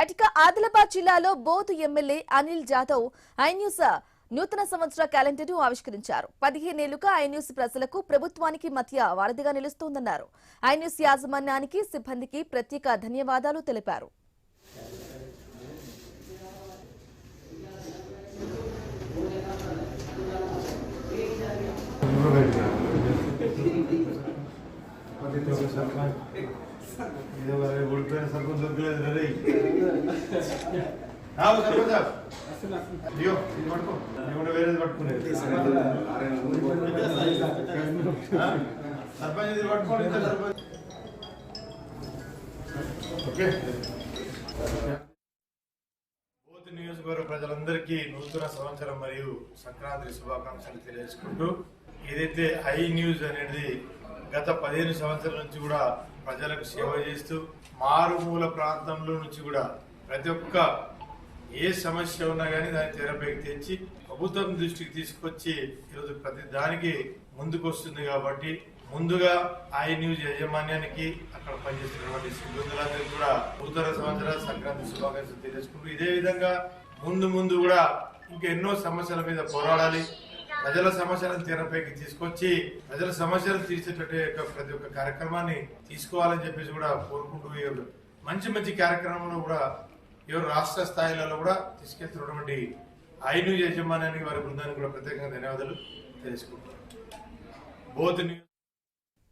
అటుక ఆదిలాబాద్ జిల్లాలో Boath MLA Anil Jadhav iNews నూతన సంవత్సర క్యాలెండర్ను ఆవిష్కరించారు. 15 ఏళ్లుగా ఐన్యూస్ ప్రజలకు ప్రభుత్వానికి మధ్య వారధిగా నిలుస్తోందన్నారు. ఐన్యూస్ యాజమాన్యానికి సిబ్బందికి ప్రత్యేక ధన్యవాదాలు తెలిపారు. నియోజకవర్గ ప్రజలందరికీ నూతన సంవత్సరం మరియు సంక్రాంతి శుభాకాంక్షలు తెలియజేసుకుంటూ ఏదైతే ఐ న్యూస్ అనేది గత 15 సంవత్సరాల నుంచి కూడా ప్రజలకు సేవ చేస్తూ మారుమూల ప్రాంతంలో నుంచి కూడా ప్రతి ఒక్క ఏ సమస్య ఉన్నా కానీ దాన్ని తెరపైకి తెచ్చి ప్రభుత్వం దృష్టికి తీసుకొచ్చి ఈరోజు ప్రతి దానికి ముందుకు వస్తుంది. కాబట్టి ముందుగా ఐ న్యూస్ యాజమాన్యానికి అక్కడ పనిచేస్తున్నటువంటి సిబ్బందులందరికీ కూడా నూతన సంవత్సరాల సంక్రాంతి శుభాకాంక్షలు తెలియజేసుకుంటూ ఇదే విధంగా ముందు కూడా ఇంకా ఎన్నో సమస్యల మీద పోరాడాలి. ప్రజల సమస్యలను తెరపైకి తీసుకొచ్చి ప్రజల సమస్యలు తీర్చేటట్టు ప్రతి ఒక్క కార్యక్రమాన్ని తీసుకోవాలని చెప్పేసి కూడా కోరుకుంటూ మంచి కార్యక్రమంలో కూడా ఎవరు రాష్ట్ర స్థాయిలలో కూడా తీసుకెళ్తున్నటువంటి ఐ న్యూస్ యాజమాన్యానికి వారి బృందానికి కూడా ప్రత్యేకంగా ధన్యవాదాలు తెలుసుకుంటున్నాను.